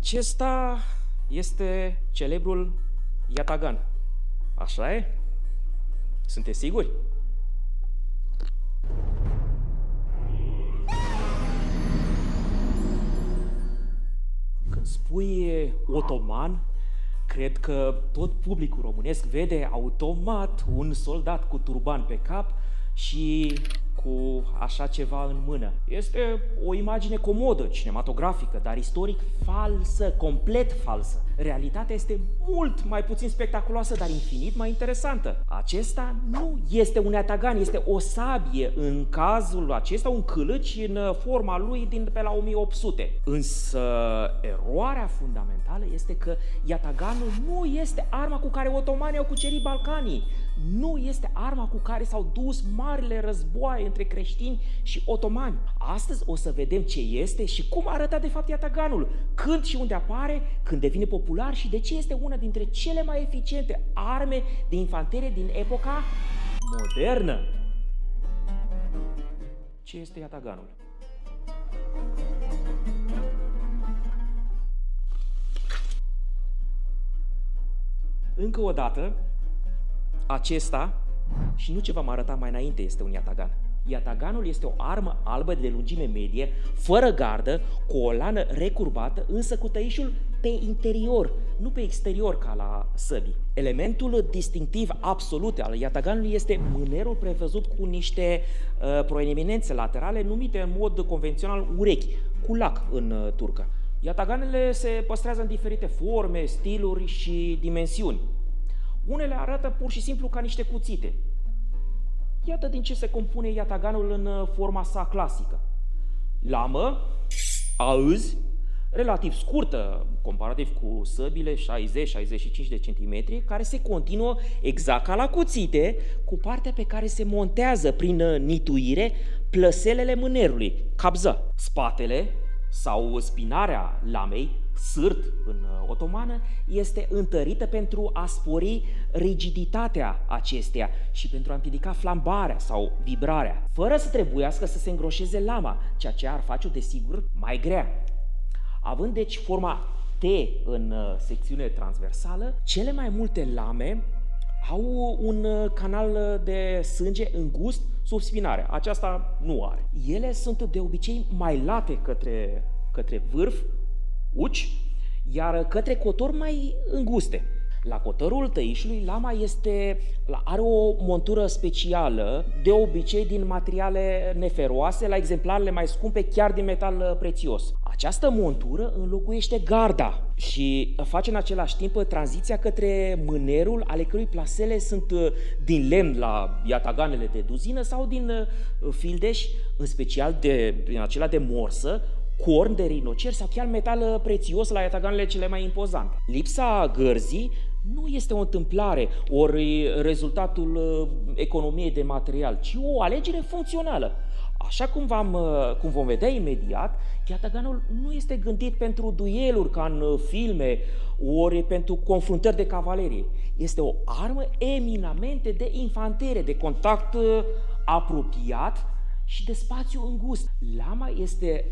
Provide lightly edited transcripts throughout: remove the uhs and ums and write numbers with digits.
Acesta este celebrul Yatagan. Așa e? Sunteți siguri? Când spui otoman, cred că tot publicul românesc vede automat un soldat cu turban pe cap și cu așa ceva în mână. Este o imagine comodă, cinematografică, dar istoric falsă, complet falsă. Realitatea este mult mai puțin spectaculoasă, dar infinit mai interesantă. Acesta nu este un yatagan, este o sabie, în cazul acesta un câlâci în forma lui din pe la 1800. Însă eroarea fundamentală este că yataganul nu este arma cu care otomanii au cucerit Balcanii. Nu este arma cu care s-au dus marile războaie între creștini și otomani. Astăzi o să vedem ce este și cum arăta de fapt yataganul, când și unde apare, când devine popular și de ce este una dintre cele mai eficiente arme de infanterie din epoca modernă. Ce este yataganul? Încă o dată, acesta, și nu ce v-am arătat mai înainte, este un yatagan. Yataganul este o armă albă de lungime medie, fără gardă, cu o lană recurbată, însă cu tăișul pe interior, nu pe exterior ca la săbii. Elementul distinctiv absolut al yataganului este mânerul prevăzut cu niște proeminențe laterale numite în mod convențional urechi, cu lac în turcă. Yataganele se păstrează în diferite forme, stiluri și dimensiuni. Unele arată pur și simplu ca niște cuțite. Iată din ce se compune yataganul în forma sa clasică. Lamă, aâzi, relativ scurtă, comparativ cu săbile 60-65 de centimetri, care se continuă exact ca la cuțite, cu partea pe care se montează prin nituire plăselele mânerului, cabza. Spatele sau spinarea lamei, sârt în otomană, este întărită pentru a spori rigiditatea acesteia și pentru a împiedica flambarea sau vibrarea, fără să trebuiască să se îngroșeze lama, ceea ce ar face-o, desigur, mai grea. Având deci forma T în secțiune transversală, cele mai multe lame au un canal de sânge îngust sub spinare. Aceasta nu are. Ele sunt de obicei mai late către vârf, uci, iar către cotor mai înguste. La cotorul tăișului, lama are o montură specială, de obicei din materiale neferoase, la exemplarele mai scumpe chiar din metal prețios. Această montură înlocuiește garda și face în același timp tranziția către mânerul, ale cărui plasele sunt din lemn la yataganele de duzină sau din fildeș, în special din acela de morsă, corn de rinocer sau chiar metal prețios la yataganele cele mai impozante. Lipsa gărzii nu este o întâmplare ori rezultatul economiei de material, ci o alegere funcțională. Așa cum vom vedea imediat, yataganul nu este gândit pentru dueluri ca în filme ori pentru confruntări de cavalerie. Este o armă eminamente de infanterie, de contact apropiat și de spațiu îngust. Lama este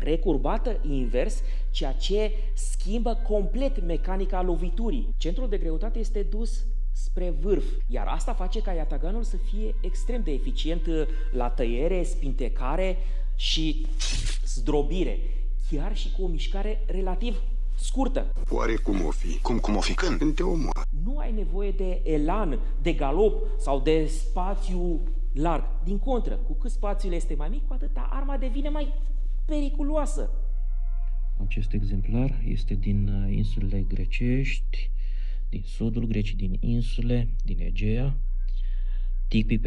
recurbată invers, ceea ce schimbă complet mecanica loviturii. Centrul de greutate este dus spre vârf, iar asta face ca yataganul să fie extrem de eficient la tăiere, spintecare și zdrobire, chiar și cu o mișcare relativ scurtă. Oare cum o fi? Cum o fi? Când te omoară? Nu ai nevoie de elan, de galop sau de spațiu larg. Din contră, cu cât spațiul este mai mic, cu atât arma devine mai periculoasă. Acest exemplar este din insulele grecești, din sudul Greciei, din insule, din Egea. Tipii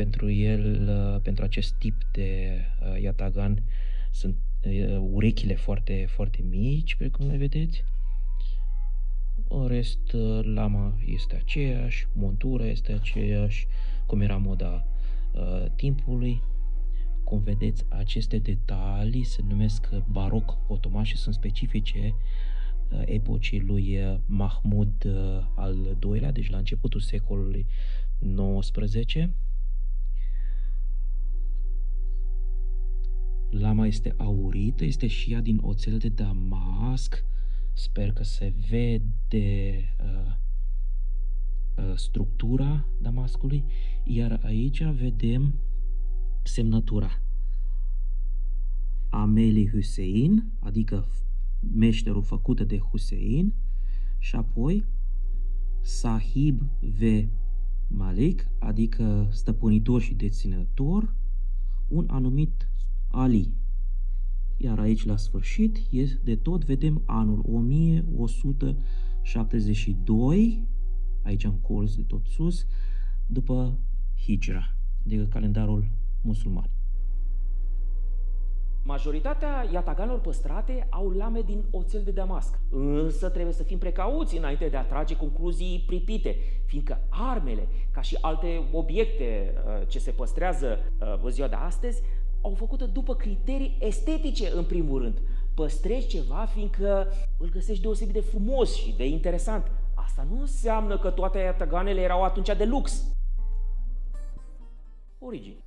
pentru acest tip de yatagan sunt urechile foarte, foarte mici, precum le vedeți. În rest, lama este aceeași, montura este aceeași, cum era moda timpului. Cum vedeți, aceste detalii se numesc baroc otoman și sunt specifice epocii lui Mahmud al II-lea, deci la începutul secolului XIX. Lama este aurită, este și ea din oțel de damasc Sper că se vede structura damascului, iar aici vedem semnătura Ameli Hussein, adică meșterul făcută de Hussein, și apoi Sahib V. Malik, adică stăpânitor și deținător, un anumit Ali. Iar aici la sfârșit de tot vedem anul 1172, aici în colț de tot sus, după Hijra, adică calendarul musulman. Majoritatea yataganelor păstrate au lame din oțel de damasc, însă trebuie să fim precauți înainte de a trage concluzii pripite, fiindcă armele, ca și alte obiecte ce se păstrează în ziua de astăzi, au făcută după criterii estetice în primul rând. Păstrezi ceva fiindcă îl găsești deosebit de frumos și de interesant. Asta nu înseamnă că toate yataganele erau atunci de lux. Origini.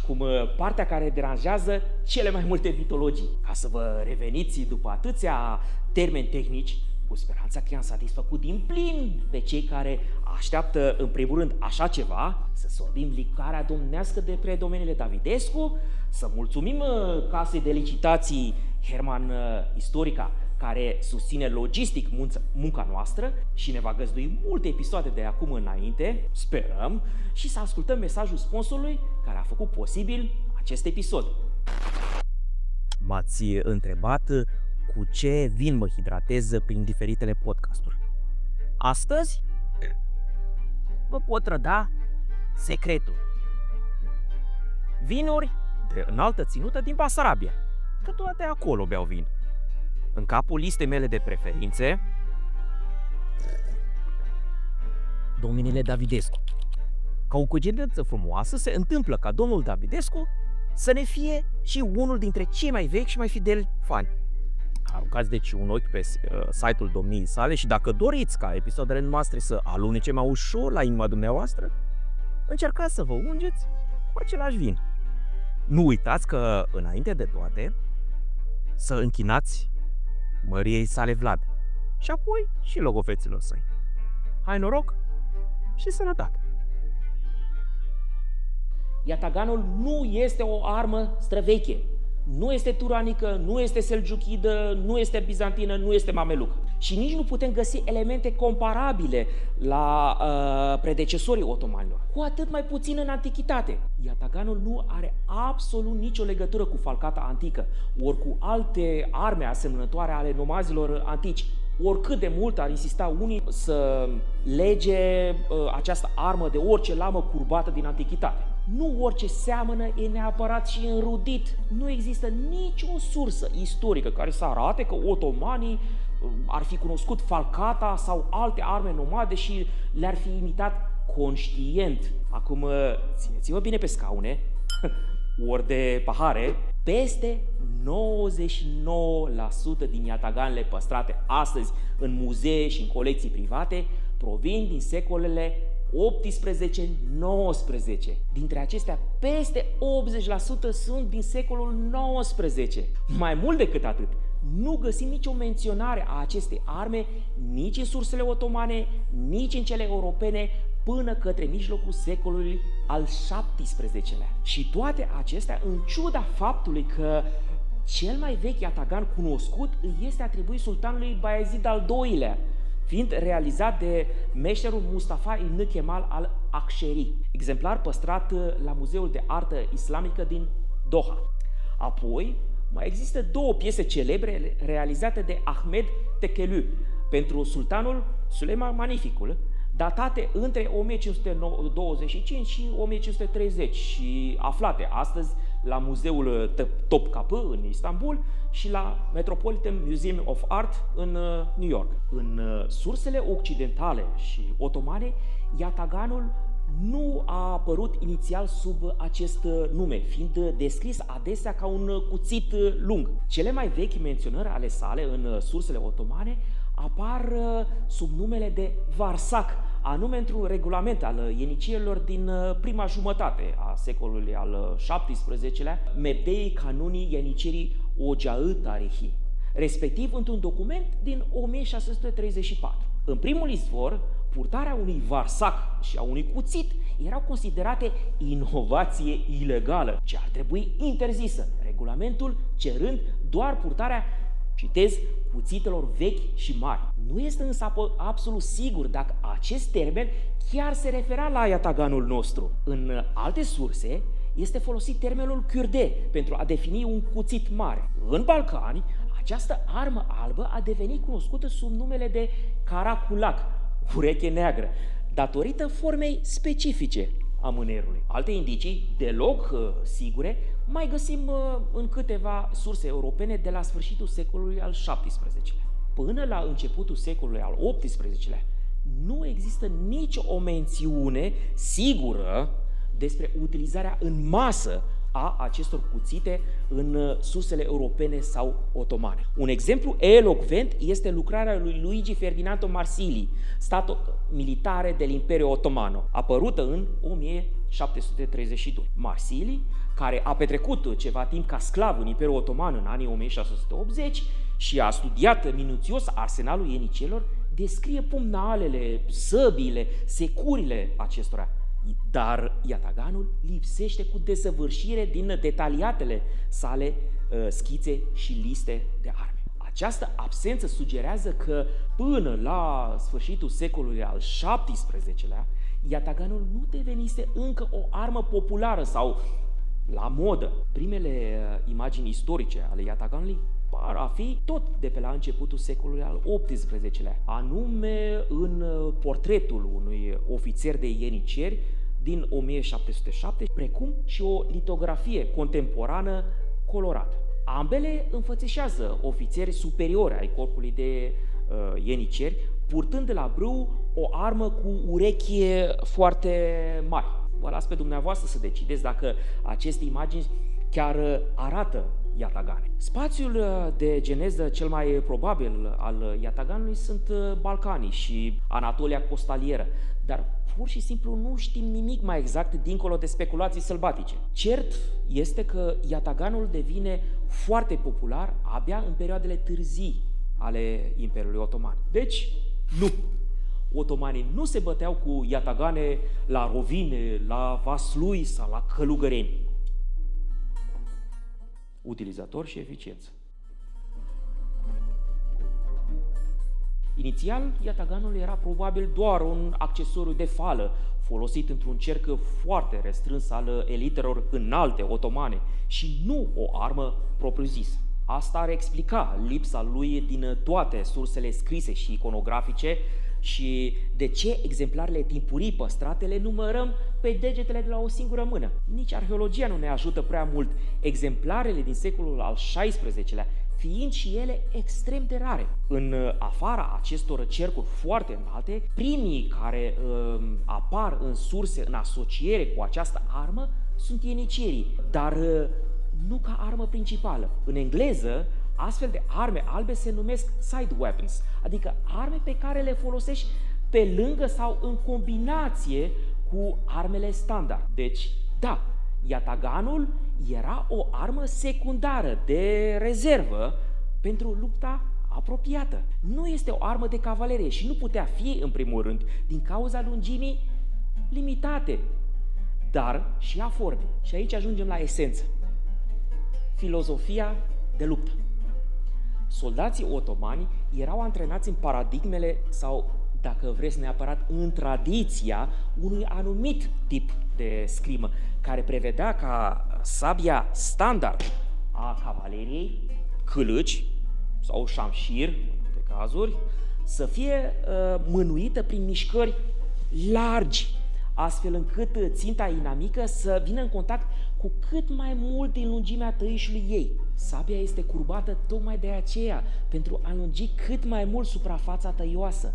Acum, partea care deranjează cele mai multe mitologii. Ca să vă reveniți după atâția termeni tehnici, cu speranța că i-am satisfăcut din plin pe cei care așteaptă în primul rând așa ceva, să sorbim licarea domnească de predomeniile Davidescu, să mulțumim casei de licitații Herman Istorica, care susține logistic munca noastră și ne va găzdui multe episoade de acum înainte, sperăm, și să ascultăm mesajul sponsorului care a făcut posibil acest episod. M-ați întrebat cu ce vin mă hidratez prin diferitele podcasturi. Astăzi vă pot trăda secretul. Vinuri de înaltă ținută din Basarabia, că toate acolo beau vin. În capul listei mele de preferințe, domnile Davidescu. Ca o coincidență frumoasă se întâmplă ca domnul Davidescu să ne fie și unul dintre cei mai vechi și mai fideli fani. Aruncați deci un ochi pe site-ul domniei sale și dacă doriți ca episoadele noastre să alunece mai ușor la inima dumneavoastră, încercați să vă ungeți cu același vin. Nu uitați că, înainte de toate, să închinați măriei sale Vlad și apoi și logofeților săi. Hai noroc și sănătate! Yataganul nu este o armă străveche. Nu este turanică, nu este selgiuchidă, nu este bizantină, nu este mamelucă. Și nici nu putem găsi elemente comparabile la predecesorii otomanilor. Cu atât mai puțin în antichitate. Yataganul nu are absolut nicio legătură cu falcata antică, ori cu alte arme asemănătoare ale nomazilor antici. Oricât de mult ar insista unii să lege această armă de orice lamă curbată din antichitate. Nu orice seamănă e neapărat și înrudit. Nu există nicio sursă istorică care să arate că otomanii ar fi cunoscut falcata sau alte arme nomade și le-ar fi imitat conștient. Acum, țineți-vă bine pe scaune, ori de pahare, peste 99% din yataganele păstrate astăzi în muzee și în colecții private provin din secolele 18-19. Dintre acestea, peste 80% sunt din secolul XIX. Mai mult decât atât, nu găsim nicio menționare a acestei arme nici în sursele otomane, nici în cele europene, până către mijlocul secolului al XVII-lea. Și toate acestea în ciuda faptului că cel mai vechi yatagan cunoscut îi este atribuit sultanului Bayezid al II-lea, fiind realizat de meșterul Mustafa ibn Kemal al Aksheri, exemplar păstrat la Muzeul de Artă Islamică din Doha. Apoi, mai există două piese celebre realizate de Ahmed Tekelü pentru sultanul Suleiman Magnificul, datate între 1525 și 1530 și aflate astăzi la Muzeul Topkapı în Istanbul și la Metropolitan Museum of Art în New York. În sursele occidentale și otomane, yataganul nu a apărut inițial sub acest nume, fiind descris adesea ca un cuțit lung. Cele mai vechi menționări ale sale în sursele otomane apar sub numele de varsac, anume într-un regulament al ienicierilor din prima jumătate a secolului al XVII-lea, Mebdei Canunii Ienicerii Ojaâ Tarihi, respectiv într-un document din 1634. În primul izvor, purtarea unui varsac și a unui cuțit erau considerate inovație ilegală, ce ar trebui interzisă, regulamentul cerând doar purtarea, citez, cuțitelor vechi și mari. Nu este însă absolut sigur dacă acest termen chiar se refera la iataganul nostru. În alte surse este folosit termenul kürde pentru a defini un cuțit mare. În Balcani, această armă albă a devenit cunoscută sub numele de caraculac, ureche neagră, datorită formei specifice a mânerului. Alte indicii, deloc sigure, mai găsim în câteva surse europene de la sfârșitul secolului al XVII-lea. Până la începutul secolului al XVIII-lea, nu există nici o mențiune sigură despre utilizarea în masă a acestor cuțite în sursele europene sau otomane. Un exemplu elocvent este lucrarea lui Luigi Ferdinando Marsili, Stato Militare dell'Imperio Ottomano, apărută în 1732. Marsili, care a petrecut ceva timp ca sclav în Imperiul Otoman în anii 1680 și a studiat minuțios arsenalul ienicelor, descrie pumnalele, săbiile, securile acestora. Dar iataganul lipsește cu desăvârșire din detaliatele sale schițe și liste de arme. Această absență sugerează că până la sfârșitul secolului al XVII-lea, iataganul nu devenise încă o armă populară sau la modă. Primele imagini istorice ale iataganului par a fi tot de pe la începutul secolului al XVIII-lea, anume în portretul unui ofițer de ieniceri din 1707, precum și o litografie contemporană colorată. Ambele înfățișează ofițeri superiori ai corpului de ieniceri, purtând de la brâu o armă cu urechi foarte mari. Vă las pe dumneavoastră să decideți dacă aceste imagini chiar arată iatagane. Spațiul de geneză cel mai probabil al iataganului sunt Balcanii și Anatolia costalieră, dar pur și simplu nu știm nimic mai exact dincolo de speculații sălbatice. Cert este că iataganul devine foarte popular abia în perioadele târzii ale Imperiului Otoman. Deci, nu! Otomanii nu se băteau cu iatagane la Rovine, la Vaslui sau la Călugăreni. Utilizator și eficiență. Inițial, iataganul era probabil doar un accesoriu de fală, folosit într-un cerc foarte restrâns al elitelor înalte otomane și nu o armă propriu-zisă. Asta ar explica lipsa lui din toate sursele scrise și iconografice și de ce exemplarele timpurii păstrate le numărăm pe degetele de la o singură mână. Nici arheologia nu ne ajută prea mult, exemplarele din secolul al XVI-lea fiind și ele extrem de rare. În afara acestor cercuri foarte înalte, primii care apar în surse în asociere cu această armă sunt ienicerii, dar nu ca armă principală. În engleză, astfel de arme albe se numesc side weapons, adică arme pe care le folosești pe lângă sau în combinație cu armele standard. Deci, da, iataganul era o armă secundară de rezervă pentru lupta apropiată. Nu este o armă de cavalerie și nu putea fi, în primul rând, din cauza lungimii limitate, dar și a formei. Și aici ajungem la esență. Filozofia de luptă. Soldații otomani erau antrenați în paradigmele sau, dacă vreți neapărat, în tradiția unui anumit tip de scrimă, care prevedea ca sabia standard a cavaleriei, câlâci sau șamșir, în multe cazuri, să fie mânuită prin mișcări largi, astfel încât ținta inamică să vină în contact cu cât mai mult din lungimea tăișului ei. Sabia este curbată tocmai de aceea, pentru a lungi cât mai mult suprafața tăioasă.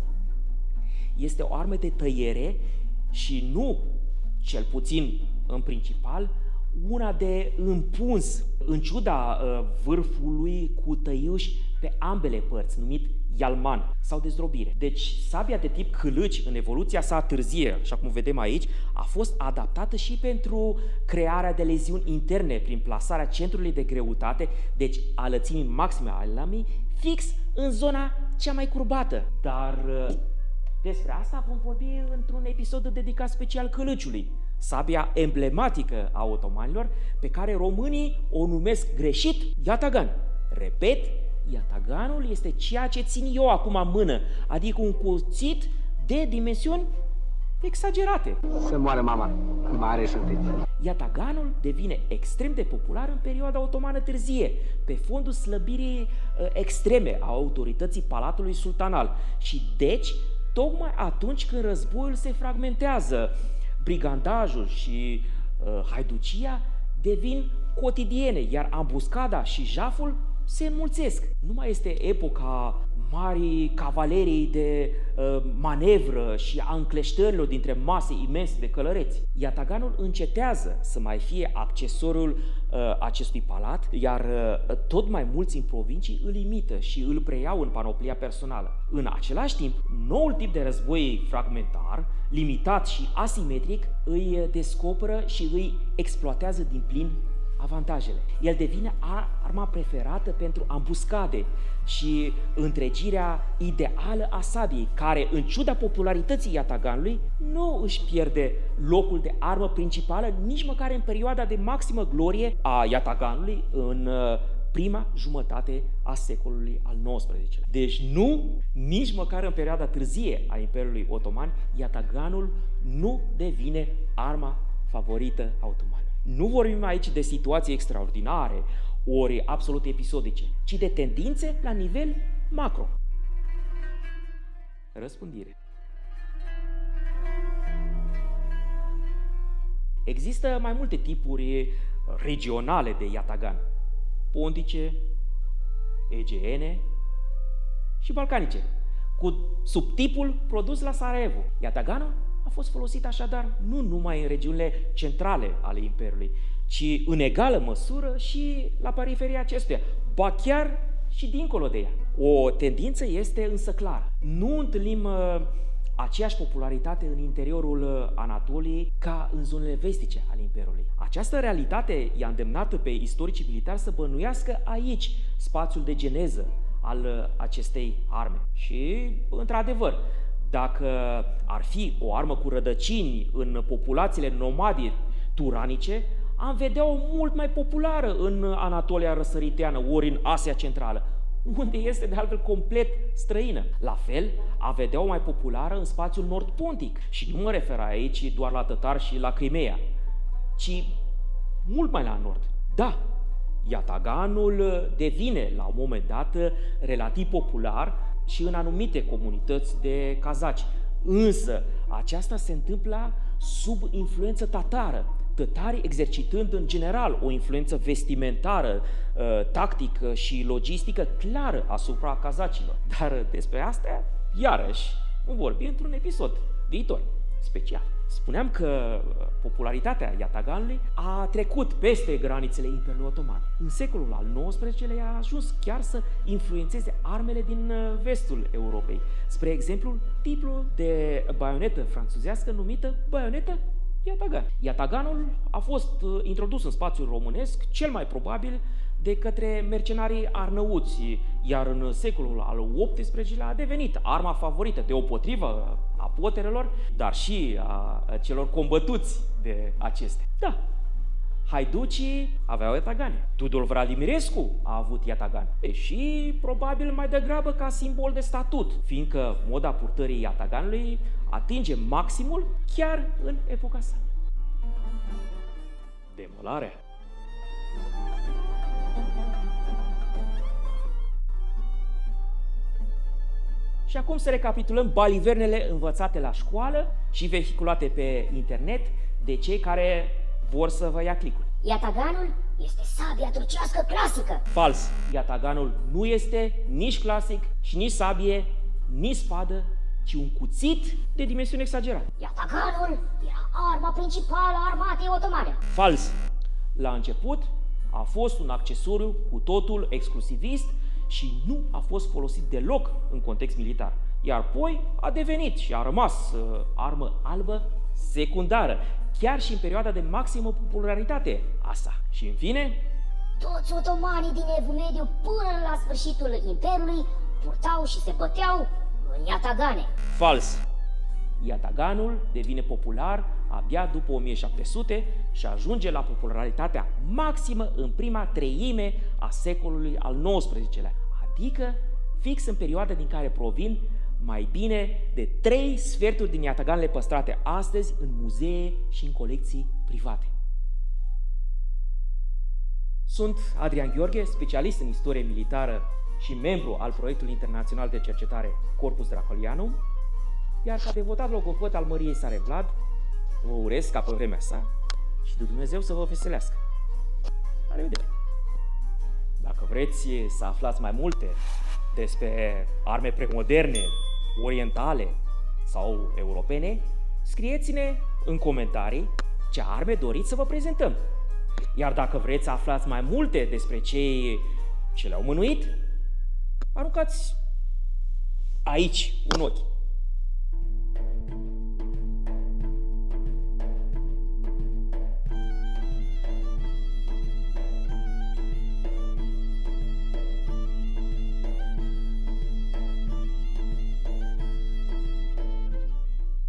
Este o armă de tăiere și nu, cel puțin în principal, una de împuns, în ciuda vârfului cu tăiuși pe ambele părți, numit ialman sau dezdrobire. Deci sabia de tip câlâci în evoluția sa târzie, așa cum vedem aici, a fost adaptată și pentru crearea de leziuni interne prin plasarea centrului de greutate, deci a lățimii maxime a lamii, fix în zona cea mai curbată. Dar despre asta vom vorbi într-un episod dedicat special călăciului, sabia emblematică a otomanilor, pe care românii o numesc greșit yatagan. Repet, yataganul este ceea ce țin eu acum în mână, adică un cuțit de dimensiuni exagerate. Să moară mama, mare sunteți. Yataganul devine extrem de popular în perioada otomană târzie, pe fondul slăbirii extreme a autorității Palatului Sultanal și deci tocmai atunci când războiul se fragmentează, brigandajul și haiducia devin cotidiene, iar ambuscada și jaful se înmulțesc. Nu mai este epoca marii cavalerii de manevră și a încleștărilor dintre mase imense de călăreți. Yataganul încetează să mai fie accesoriul acestui palat, iar tot mai mulți în provincii îl imită și îl preiau în panoplia personală. În același timp, noul tip de război fragmentar, limitat și asimetric, îi descoperă și îi exploatează din plin avantajele. El devine arma preferată pentru ambuscade și întregirea ideală a sabiei, care, în ciuda popularității yataganului, nu își pierde locul de armă principală nici măcar în perioada de maximă glorie a yataganului în prima jumătate a secolului al XIX-lea. Deci nici măcar în perioada târzie a Imperiului Otoman, yataganul nu devine arma favorită a otomanilor. Nu vorbim aici de situații extraordinare, ori absolut episodice, ci de tendințe la nivel macro. Răspândire. Există mai multe tipuri regionale de yatagan: pontice, egeene și balcanice, cu subtipul produs la Sarajevo. Yataganul a fost folosit așadar nu numai în regiunile centrale ale Imperiului, ci în egală măsură și la periferia acestuia, ba chiar și dincolo de ea. O tendință este însă clară. Nu întâlnim aceeași popularitate în interiorul Anatoliei ca în zonele vestice ale Imperiului. Această realitate i-a îndemnat pe istoricii militari să bănuiască aici spațiul de geneză al acestei arme. Și, într-adevăr, dacă ar fi o armă cu rădăcini în populațiile nomade turanice, am vedea-o mult mai populară în Anatolia răsăriteană, ori în Asia Centrală, unde este de altfel complet străină. La fel, a vedea-o mai populară în spațiul nord-pontic. Și nu mă refer aici doar la tătari și la Crimea, ci mult mai la nord. Da, yataganul devine la un moment dat relativ popular și în anumite comunități de cazaci. Însă, aceasta se întâmplă sub influență tatară, tătarii exercitând în general o influență vestimentară, tactică și logistică clară asupra cazacilor. Dar despre astea, iarăși, vom vorbi într-un episod viitor, special. Spuneam că popularitatea yataganului a trecut peste granițele Imperiului Otoman. În secolul al XIX-lea a ajuns chiar să influențeze armele din vestul Europei. Spre exemplu, tiplul de baionetă franțuzească numită baionetă yatagan. Yataganul a fost introdus în spațiul românesc cel mai probabil de către mercenarii arnăuți, iar în secolul al XVIII-lea a devenit arma favorită deopotrivă a poterelor, dar și a celor combătuți de acestea. Da, haiducii aveau yatagane. Tudor Vladimirescu a avut yatagan. Și probabil mai degrabă ca simbol de statut, fiindcă moda purtării yataganului atinge maximul chiar în epoca sa. Demolarea. Și acum să recapitulăm balivernele învățate la școală și vehiculate pe internet de cei care vor să vă ia clicul. Yataganul este sabia turcească clasică. Fals! Yataganul nu este nici clasic și nici sabie, nici spadă, ci un cuțit de dimensiuni exagerate. Yataganul era arma principală a armatei otomane. Fals! La început a fost un accesoriu cu totul exclusivist și nu a fost folosit deloc în context militar. Iar apoi a devenit și a rămas armă albă secundară, chiar și în perioada de maximă popularitate a sa. Și în fine, Toți otomanii din Evul Mediu până la sfârșitul Imperiului purtau și se băteau în iatagane. fals. Iataganul devine popular abia după 1700 și ajunge la popularitatea maximă în prima treime a secolului al XIX-lea, adică fix în perioada din care provin mai bine de 3 sferturi din iataganele păstrate astăzi în muzee și în colecții private. Sunt Adrian Gheorghe, specialist în istorie militară și membru al proiectului internațional de cercetare Corpus Dracolianum, iar ca devotat logopăd al Măriei sale Vlad, vă urez ca pe vremea sa și de Dumnezeu să vă veselească. La revedere! Dacă vreți să aflați mai multe despre arme premoderne, orientale sau europene, scrieți-ne în comentarii ce arme doriți să vă prezentăm. Iar dacă vreți să aflați mai multe despre cei ce le-au mânuit, aruncați aici un ochi.